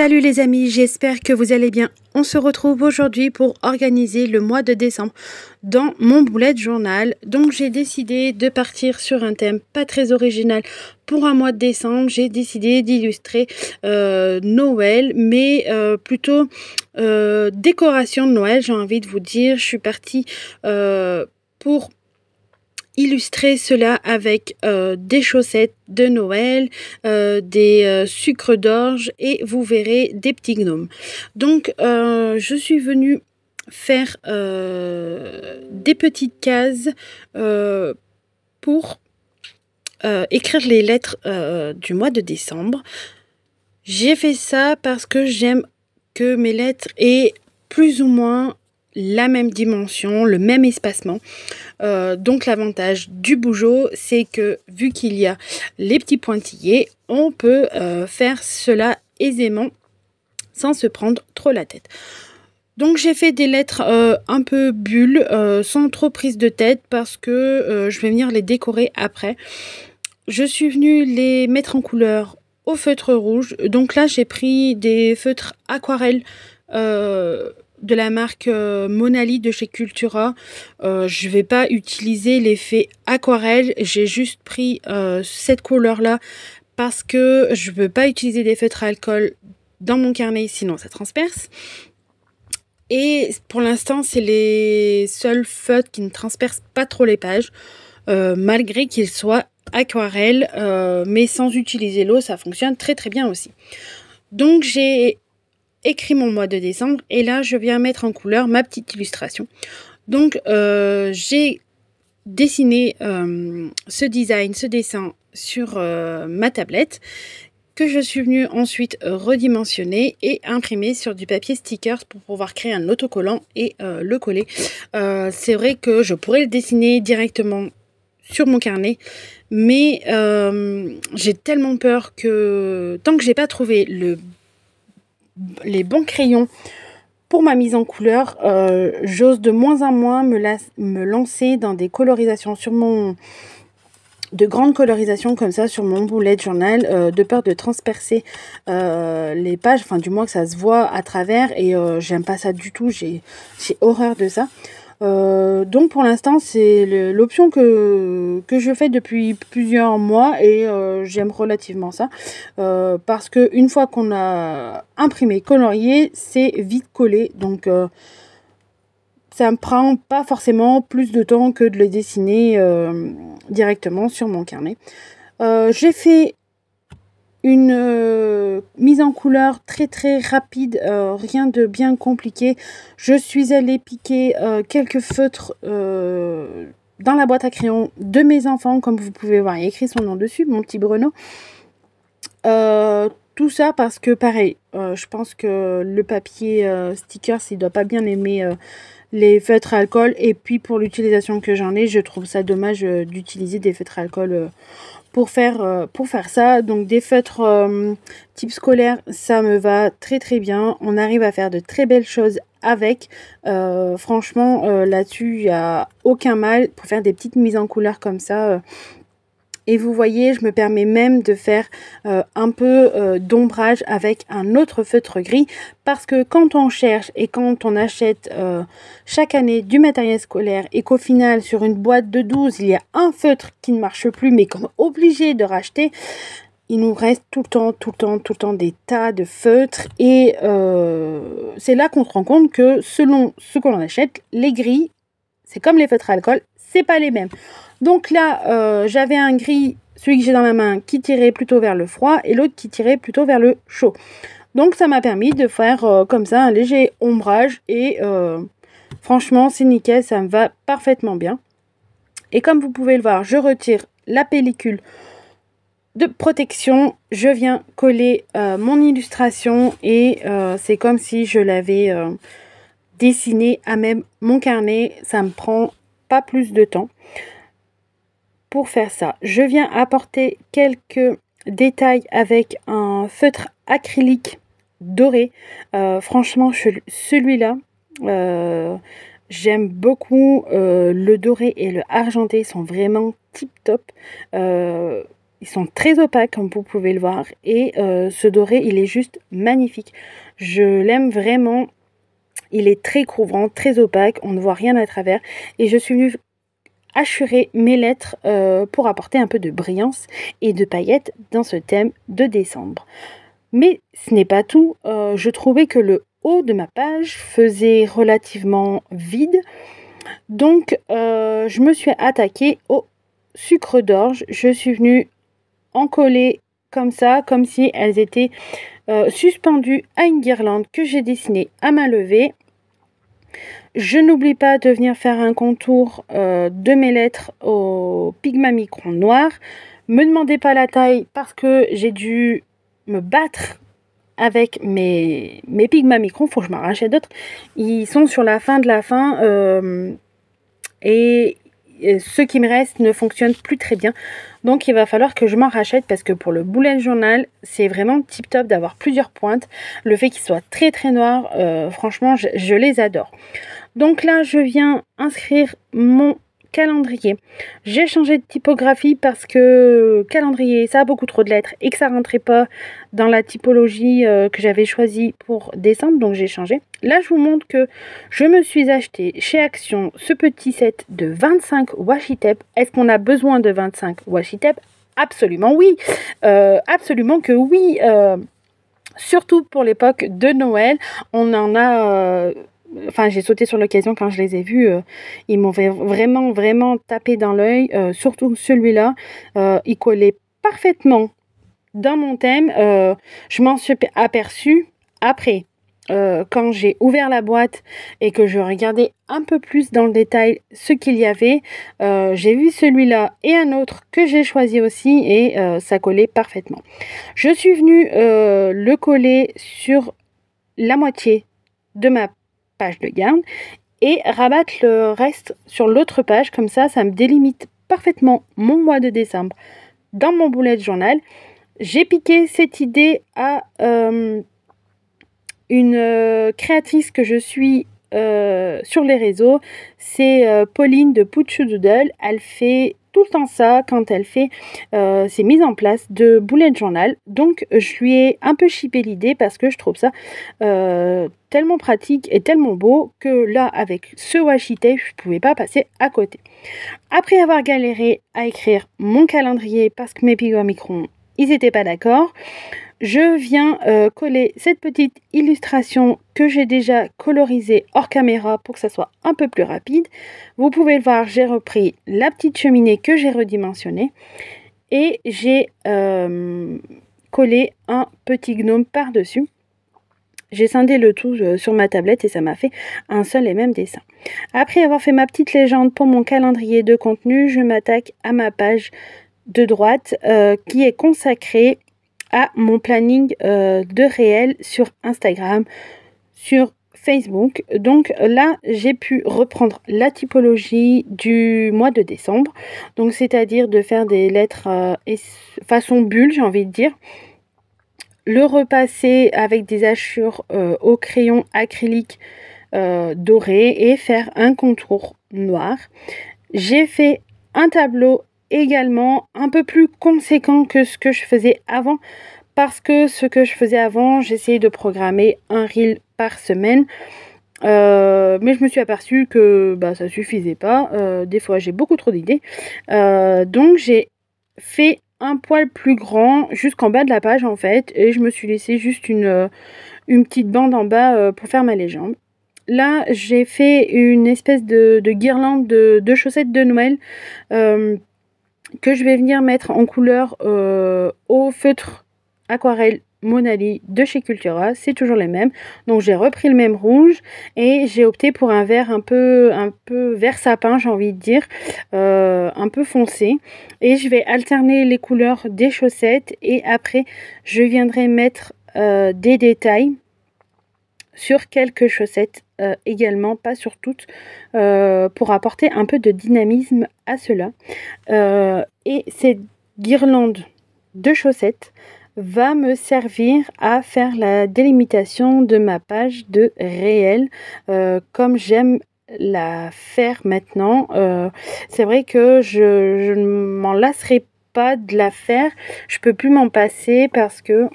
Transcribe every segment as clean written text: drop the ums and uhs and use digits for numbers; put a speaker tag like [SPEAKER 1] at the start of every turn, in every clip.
[SPEAKER 1] Salut les amis, j'espère que vous allez bien. On se retrouve aujourd'hui pour organiser le mois de décembre dans mon bullet journal. Donc j'ai décidé de partir sur un thème pas très original pour un mois de décembre. J'ai décidé d'illustrer Noël, mais plutôt décoration de Noël, j'ai envie de vous dire. Je suis partie pour illustrer cela avec des chaussettes de Noël, des sucres d'orge et vous verrez des petits gnomes. Donc je suis venue faire des petites cases pour écrire les lettres du mois de décembre. J'ai fait ça parce que j'aime que mes lettres aient plus ou moins la même dimension, le même espacement. Donc l'avantage du Bujo, c'est que vu qu'il y a les petits pointillés, on peut faire cela aisément sans se prendre trop la tête. Donc j'ai fait des lettres un peu bulles, sans trop prise de tête parce que je vais venir les décorer après. Je suis venue les mettre en couleur au feutre rouge. Donc là j'ai pris des feutres aquarelles de la marque Monali de chez Cultura. Je vais pas utiliser l'effet aquarelle, j'ai juste pris cette couleur là parce que je veux pas utiliser des feutres à alcool dans mon carnet, sinon ça transperce. Et pour l'instant c'est les seuls feutres qui ne transpercent pas trop les pages, malgré qu'ils soient aquarelle, mais sans utiliser l'eau, ça fonctionne très très bien aussi. Donc j'ai écrit mon mois de décembre et là je viens mettre en couleur ma petite illustration. Donc j'ai dessiné ce design, ce dessin sur ma tablette que je suis venue ensuite redimensionner et imprimer sur du papier stickers pour pouvoir créer un autocollant et le coller. C'est vrai que je pourrais le dessiner directement sur mon carnet, mais j'ai tellement peur que tant que j'ai pas trouvé les bons crayons pour ma mise en couleur, j'ose de moins en moins me lancer dans des colorisations de grandes colorisations comme ça sur mon bullet journal, de peur de transpercer les pages, enfin du moins que ça se voit à travers, et j'aime pas ça du tout, j'ai horreur de ça. Donc pour l'instant c'est l'option que je fais depuis plusieurs mois et j'aime relativement ça, parce que une fois qu'on a imprimé, colorié, c'est vite collé, donc ça me prend pas forcément plus de temps que de le dessiner directement sur mon carnet. J'ai fait une mise en couleur très très rapide, rien de bien compliqué. Je suis allée piquer quelques feutres dans la boîte à crayons de mes enfants, comme vous pouvez voir, il y a écrit son nom dessus, mon petit Bruno. Tout ça parce que pareil, je pense que le papier stickers, il doit pas bien aimer les feutres à alcool, et puis pour l'utilisation que j'en ai, je trouve ça dommage d'utiliser des feutres à alcool pour faire ça. Donc des feutres type scolaire, ça me va très très bien. On arrive à faire de très belles choses avec. Franchement, là-dessus, il n'y a aucun mal pour faire des petites mises en couleur comme ça. Et vous voyez, je me permets même de faire un peu d'ombrage avec un autre feutre gris, parce que quand on cherche et quand on achète chaque année du matériel scolaire et qu'au final sur une boîte de 12 il y a un feutre qui ne marche plus mais qu'on est obligé de racheter, il nous reste tout le temps des tas de feutres, et c'est là qu'on se rend compte que selon ce qu'on achète, les gris, c'est comme les feutres à alcool, c'est pas les mêmes. Donc là, j'avais un gris, celui que j'ai dans la main, qui tirait plutôt vers le froid et l'autre qui tirait plutôt vers le chaud. Donc ça m'a permis de faire comme ça un léger ombrage, et franchement c'est nickel, ça me va parfaitement bien. Et comme vous pouvez le voir, je retire la pellicule de protection, je viens coller mon illustration, et c'est comme si je l'avais dessiné à même mon carnet. Ça me prend pas plus de temps. Pour faire ça, je viens apporter quelques détails avec un feutre acrylique doré. Franchement, celui-là, j'aime beaucoup. Le doré et le argenté sont vraiment tip top. Il Ils sont très opaques comme vous pouvez le voir et ce doré il est juste magnifique. Je l'aime vraiment. Il est très couvrant, très opaque, on ne voit rien à travers et je suis venue hachurer mes lettres pour apporter un peu de brillance et de paillettes dans ce thème de décembre. Mais ce n'est pas tout, je trouvais que le haut de ma page faisait relativement vide, donc je me suis attaquée au sucre d'orge. Je suis venue en coller comme ça, comme si elles étaient suspendues à une guirlande que j'ai dessinée à main levée. Je n'oublie pas de venir faire un contour de mes lettres au Pigmamicron noir. Me demandez pas la taille parce que j'ai dû me battre avec mes Pigmamicron. Faut que je m'en rachète d'autres. Ils sont sur la fin de la fin et ceux qui me restent ne fonctionnent plus très bien. Donc il va falloir que je m'en rachète parce que pour le bullet journal, c'est vraiment tip top d'avoir plusieurs pointes. Le fait qu'ils soient très très noirs, franchement, je les adore. Donc là, je viens inscrire mon calendrier. J'ai changé de typographie parce que calendrier, ça a beaucoup trop de lettres et que ça rentrait pas dans la typologie que j'avais choisie pour décembre, donc j'ai changé. Là, je vous montre que je me suis acheté chez Action ce petit set de 25 washi tape. Est-ce qu'on a besoin de 25 washi tape? Absolument oui. Absolument que oui. Surtout pour l'époque de Noël, on en a... Enfin, j'ai sauté sur l'occasion quand je les ai vus. Ils m'ont vraiment tapé dans l'œil. Surtout celui-là. Il collait parfaitement dans mon thème. Je m'en suis aperçue après. Quand j'ai ouvert la boîte et que je regardais un peu plus dans le détail ce qu'il y avait, j'ai vu celui-là et un autre que j'ai choisi aussi et ça collait parfaitement. Je suis venue le coller sur la moitié de ma page de garde et rabattre le reste sur l'autre page, comme ça me délimite parfaitement mon mois de décembre dans mon bullet journal. J'ai piqué cette idée à une créatrice que je suis sur les réseaux, c'est Pauline de Poochoo Doodle. Elle fait tout le temps ça quand elle fait ses mises en place de bullet journal. Donc je lui ai un peu chippé l'idée parce que je trouve ça tellement pratique et tellement beau que là avec ce washi tape je pouvais pas passer à côté. Après avoir galéré à écrire mon calendrier parce que mes Pigmamicron ils n'étaient pas d'accord, je viens coller cette petite illustration que j'ai déjà colorisée hors caméra pour que ça soit un peu plus rapide. Vous pouvez le voir, j'ai repris la petite cheminée que j'ai redimensionnée et j'ai collé un petit gnome par-dessus. J'ai scindé le tout sur ma tablette et ça m'a fait un seul et même dessin. Après avoir fait ma petite légende pour mon calendrier de contenu, je m'attaque à ma page de droite qui est consacrée à mon planning de réel sur Instagram, sur Facebook. Donc là, j'ai pu reprendre la typologie du mois de décembre. Donc c'est-à-dire de faire des lettres façon bulle, j'ai envie de dire. Le repasser avec des hachures au crayon acrylique doré et faire un contour noir. J'ai fait un tableau également un peu plus conséquent que ce que je faisais avant parce que ce que je faisais avant, j'essayais de programmer un reel par semaine mais je me suis aperçue que ça suffisait pas. Des fois j'ai beaucoup trop d'idées donc j'ai fait un poil plus grand jusqu'en bas de la page en fait et je me suis laissé juste une petite bande en bas pour faire ma légende. Là j'ai fait une espèce de guirlande de chaussettes de Noël que je vais venir mettre en couleur au feutre aquarelle Monali de chez Cultura, c'est toujours les mêmes. Donc j'ai repris le même rouge et j'ai opté pour un vert un peu vert sapin, j'ai envie de dire, un peu foncé. Et je vais alterner les couleurs des chaussettes et après je viendrai mettre des détails sur quelques chaussettes également, pas sur toutes, pour apporter un peu de dynamisme à cela. Et cette guirlande de chaussettes va me servir à faire la délimitation de ma page de réel comme j'aime la faire maintenant. C'est vrai que je ne m'en lasserai pas de la faire. Je peux plus m'en passer parce que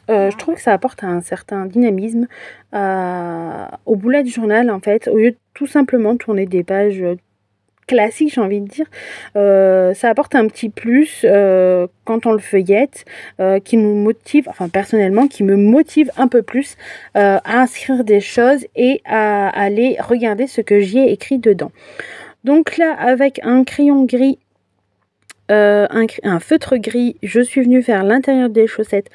[SPEAKER 1] je trouve que ça apporte un certain dynamisme au bullet journal en fait. Au lieu de tout simplement tourner des pages classiques, j'ai envie de dire, ça apporte un petit plus quand on le feuillette, qui nous motive, enfin personnellement, qui me motive un peu plus à inscrire des choses et à aller regarder ce que j'y ai écrit dedans. Donc là, avec un crayon gris, un feutre gris, je suis venue faire l'intérieur des chaussettes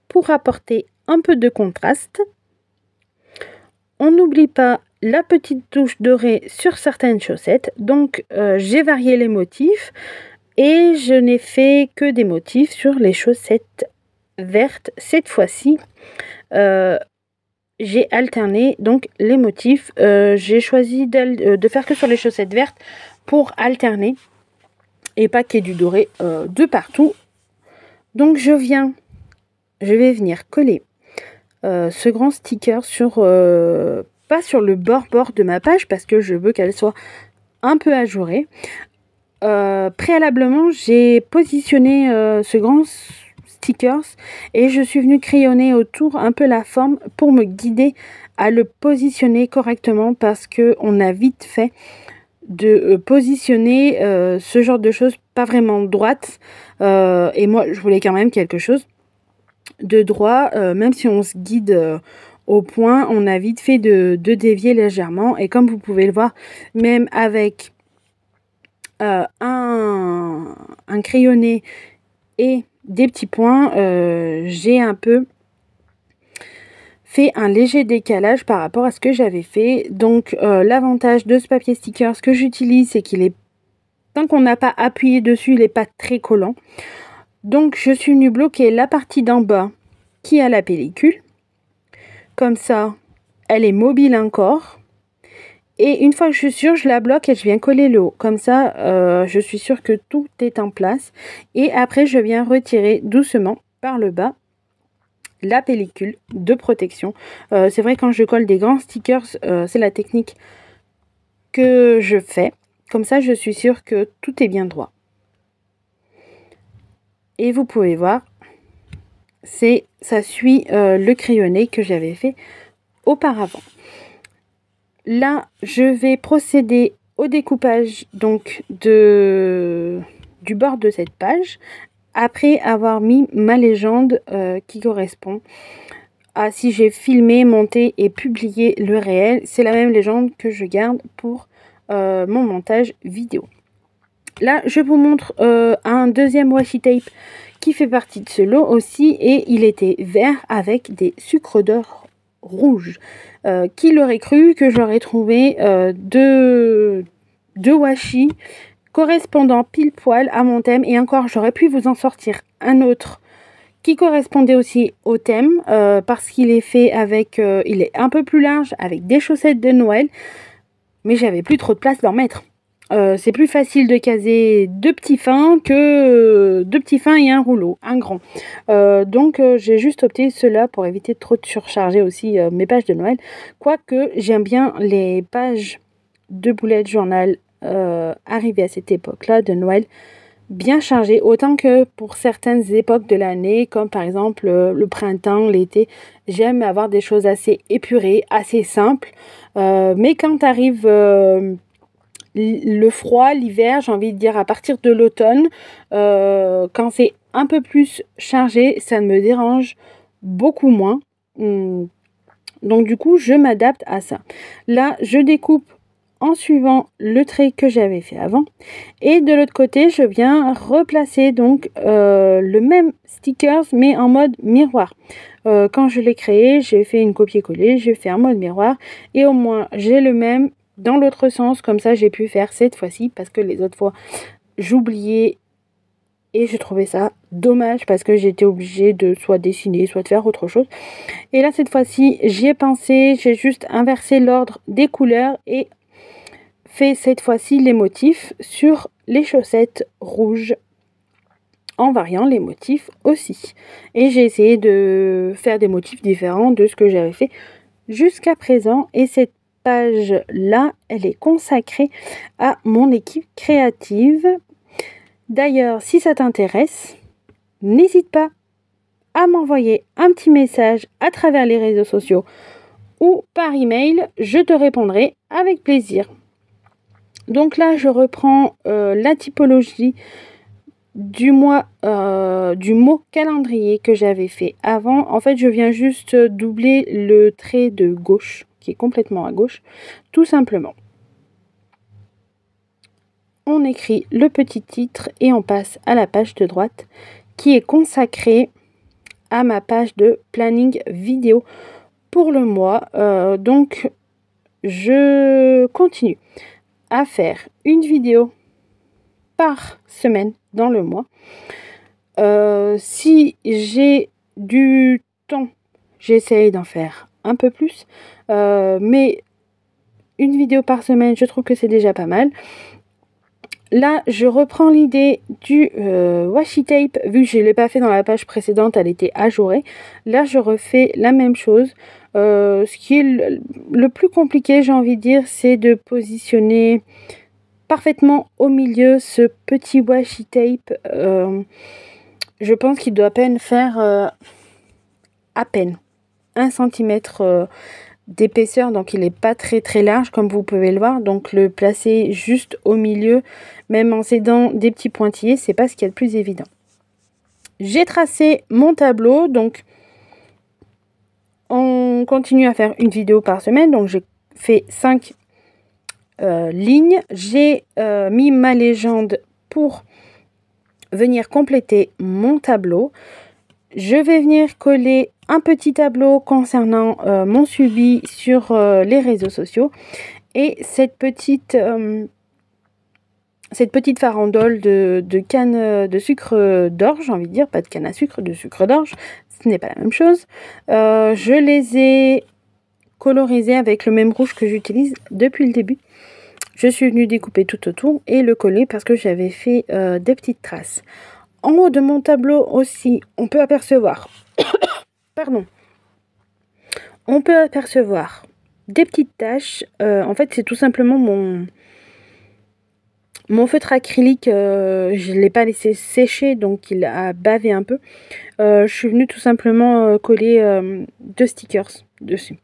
[SPEAKER 1] pour apporter un peu de contraste. On n'oublie pas la petite touche dorée sur certaines chaussettes. Donc j'ai varié les motifs et je n'ai fait que des motifs sur les chaussettes vertes. Cette fois-ci, j'ai alterné donc les motifs. J'ai choisi de faire que sur les chaussettes vertes pour alterner et pas qu'il y ait du doré de partout. Donc je vais venir coller ce grand sticker sur pas sur le bord de ma page parce que je veux qu'elle soit un peu ajourée. Préalablement, j'ai positionné ce grand stickers et je suis venue crayonner autour un peu la forme pour me guider à le positionner correctement parce que on a vite fait de positionner ce genre de choses pas vraiment droite et moi je voulais quand même quelque chose de droit, même si on se guide au point, on a vite fait de dévier légèrement et comme vous pouvez le voir, même avec un crayonné et des petits points, j'ai un peu fait un léger décalage par rapport à ce que j'avais fait. Donc l'avantage de ce papier sticker, ce que j'utilise, c'est qu'il est, tant qu'on n'a pas appuyé dessus, il n'est pas très collant. Donc je suis venue bloquer la partie d'en bas qui a la pellicule. Comme ça, elle est mobile encore. Et une fois que je suis sûre, je la bloque et je viens coller le haut. Comme ça, je suis sûre que tout est en place. Et après, je viens retirer doucement par le bas la pellicule de protection. C'est vrai, quand je colle des grands stickers, c'est la technique que je fais. Comme ça, je suis sûre que tout est bien droit. Et vous pouvez voir, ça suit le crayonné que j'avais fait auparavant. Là, je vais procéder au découpage donc du bord de cette page après avoir mis ma légende qui correspond à si j'ai filmé, monté et publié le réel. C'est la même légende que je garde pour mon montage vidéo. Là, je vous montre un deuxième washi tape qui fait partie de ce lot aussi et il était vert avec des sucres d'or rouges. Qui l'aurait cru que j'aurais trouvé deux washi correspondant pile poil à mon thème, et encore j'aurais pu vous en sortir un autre qui correspondait aussi au thème parce qu'il est fait avec, il est un peu plus large avec des chaussettes de Noël, mais j'avais plus trop de place d'en mettre. C'est plus facile de caser deux petits fins que deux petits fins et un rouleau, un grand. Donc j'ai juste opté cela pour éviter de trop de surcharger aussi mes pages de Noël. Quoique j'aime bien les pages de bullet journal arrivées à cette époque-là de Noël bien chargées, autant que pour certaines époques de l'année, comme par exemple le printemps, l'été. J'aime avoir des choses assez épurées, assez simples. Mais quand arrive le froid, l'hiver, j'ai envie de dire à partir de l'automne, quand c'est un peu plus chargé, ça me dérange beaucoup moins. Donc du coup, je m'adapte à ça. Là, je découpe en suivant le trait que j'avais fait avant. Et de l'autre côté, je viens replacer donc le même stickers, mais en mode miroir. Quand je l'ai créé, j'ai fait une copier-coller, j'ai fait un mode miroir. Et au moins, j'ai le même dans l'autre sens, comme ça j'ai pu faire cette fois-ci parce que les autres fois j'oubliais et je trouvais ça dommage parce que j'étais obligée de soit dessiner, soit de faire autre chose. Et là cette fois-ci j'y ai pensé, j'ai juste inversé l'ordre des couleurs et fait cette fois-ci les motifs sur les chaussettes rouges en variant les motifs aussi. Et j'ai essayé de faire des motifs différents de ce que j'avais fait jusqu'à présent, et cette page là elle est consacrée à mon équipe créative. D'ailleurs, si ça t'intéresse, n'hésite pas à m'envoyer un petit message à travers les réseaux sociaux ou par email, je te répondrai avec plaisir. Donc là, je reprends la typologie du mot calendrier que j'avais fait avant. En fait, je viens juste doubler le trait de gauche, qui est complètement à gauche, tout simplement. On écrit le petit titre et on passe à la page de droite qui est consacrée à ma page de planning vidéo pour le mois. Donc, je continue à faire une vidéo par semaine dans le mois. Si j'ai du temps, j'essaye d'en faire un peu plus. Mais une vidéo par semaine, je trouve que c'est déjà pas mal. Là, je reprends l'idée du washi tape. Vu que je ne l'ai pas fait dans la page précédente, elle était ajourée. Là, je refais la même chose. Ce qui est le plus compliqué, j'ai envie de dire, c'est de positionner parfaitement au milieu ce petit washi tape. Je pense qu'il doit à peine faire à peine 1 cm d'épaisseur, donc il n'est pas très très large comme vous pouvez le voir. Donc le placer juste au milieu, même en s'aidant des petits pointillés, c'est pas ce qu'il y a de plus évident. J'ai tracé mon tableau, donc on continue à faire une vidéo par semaine. Donc j'ai fait 5 lignes. J'ai mis ma légende pour venir compléter mon tableau. Je vais venir coller un petit tableau concernant mon suivi sur les réseaux sociaux et cette petite farandole de canne de sucre d'orge, j'ai envie de dire, pas de canne à sucre, de sucre d'orge, ce n'est pas la même chose. Je les ai colorisés avec le même rouge que j'utilise depuis le début. Je suis venue découper tout autour et le coller parce que j'avais fait des petites traces. En haut de mon tableau aussi, on peut apercevoir on peut apercevoir des petites taches. En fait, c'est tout simplement mon feutre acrylique. Je ne l'ai pas laissé sécher, donc il a bavé un peu. Je suis venue tout simplement coller 2 stickers dessus.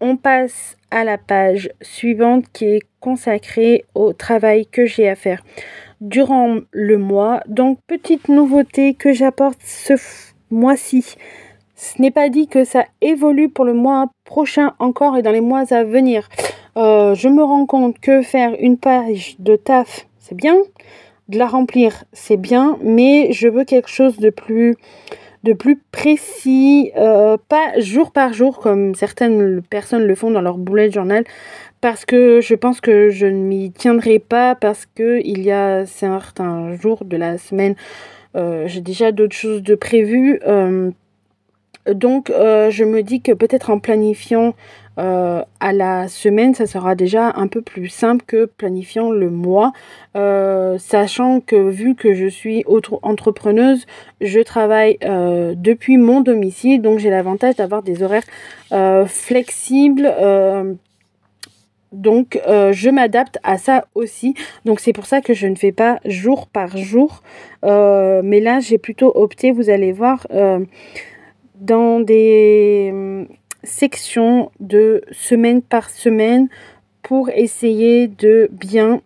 [SPEAKER 1] On passe à la page suivante qui est consacrée au travail que j'ai à faire durant le mois. Donc, petite nouveauté que j'apporte ce mois-ci. Ce n'est pas dit que ça évolue pour le mois prochain encore et dans les mois à venir. Je me rends compte que faire une page de taf, c'est bien. De la remplir, c'est bien. Mais je veux quelque chose de plus précis. Pas jour par jour comme certaines personnes le font dans leur bullet journal. Parce que je pense que je ne m'y tiendrai pas. Parce qu'il y a certains jours de la semaine, j'ai déjà d'autres choses de prévues. Donc, je me dis que peut-être en planifiant à la semaine, ça sera déjà un peu plus simple que planifiant le mois. Sachant que vu que je suis entrepreneuse, je travaille depuis mon domicile. Donc, j'ai l'avantage d'avoir des horaires flexibles. Donc, je m'adapte à ça aussi. Donc, c'est pour ça que je ne fais pas jour par jour. Mais là, j'ai plutôt opté, vous allez voir, dans des sections de semaine par semaine pour essayer de bien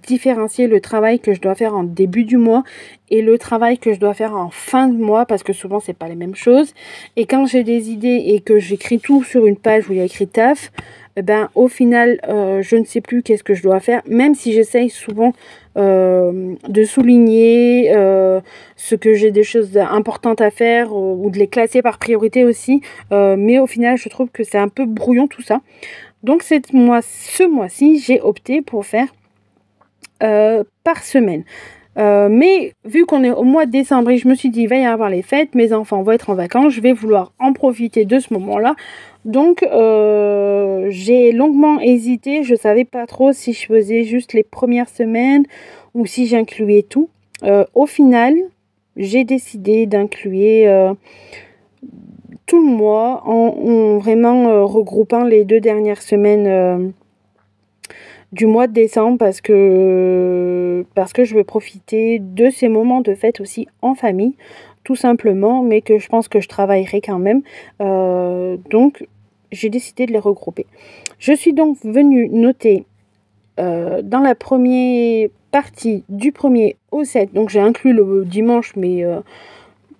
[SPEAKER 1] différencier le travail que je dois faire en début du mois et le travail que je dois faire en fin de mois, parce que souvent c'est pas les mêmes choses. Et quand j'ai des idées et que j'écris tout sur une page où il y a écrit taf, au final je ne sais plus qu'est-ce que je dois faire, même si j'essaye souvent de souligner ce que j'ai des choses importantes à faire ou de les classer par priorité aussi, mais au final je trouve que c'est un peu brouillon tout ça. Donc ce mois-ci j'ai opté pour faire par semaine. Mais vu qu'on est au mois de décembre et je me suis dit il va y avoir les fêtes, mes enfants vont être en vacances, je vais vouloir en profiter de ce moment-là. Donc j'ai longuement hésité, je savais pas trop si je faisais juste les premières semaines ou si j'incluais tout. Au final, j'ai décidé d'inclure tout le mois en vraiment regroupant les 2 dernières semaines du mois de décembre parce que je veux profiter de ces moments de fête aussi en famille, tout simplement, mais que je pense que je travaillerai quand même. Donc, j'ai décidé de les regrouper. Je suis donc venue noter dans la première partie du 1er au 7, donc j'ai inclus le dimanche, mais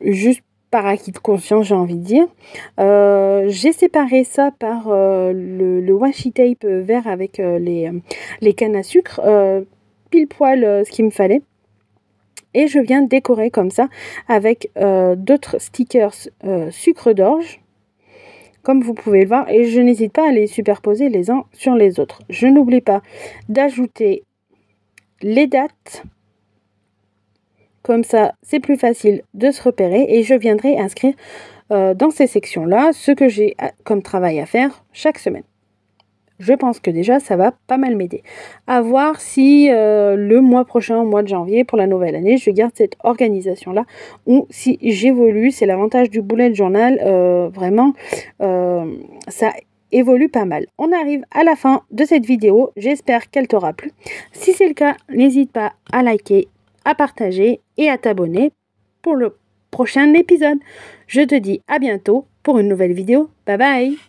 [SPEAKER 1] juste par acquis de conscience, j'ai envie de dire. J'ai séparé ça par le washi tape vert avec les cannes à sucre, pile poil ce qu'il me fallait. Et je viens décorer comme ça avec d'autres stickers sucre d'orge, comme vous pouvez le voir, et je n'hésite pas à les superposer les uns sur les autres. Je n'oublie pas d'ajouter les dates. Comme ça, c'est plus facile de se repérer et je viendrai inscrire dans ces sections-là ce que j'ai comme travail à faire chaque semaine. Je pense que déjà, ça va pas mal m'aider. À voir si le mois prochain, au mois de janvier, pour la nouvelle année, je garde cette organisation-là ou si j'évolue. C'est l'avantage du bullet journal. Vraiment, ça évolue pas mal. On arrive à la fin de cette vidéo. J'espère qu'elle t'aura plu. Si c'est le cas, n'hésite pas à liker, à partager et à t'abonner pour le prochain épisode. Je te dis à bientôt pour une nouvelle vidéo. Bye bye!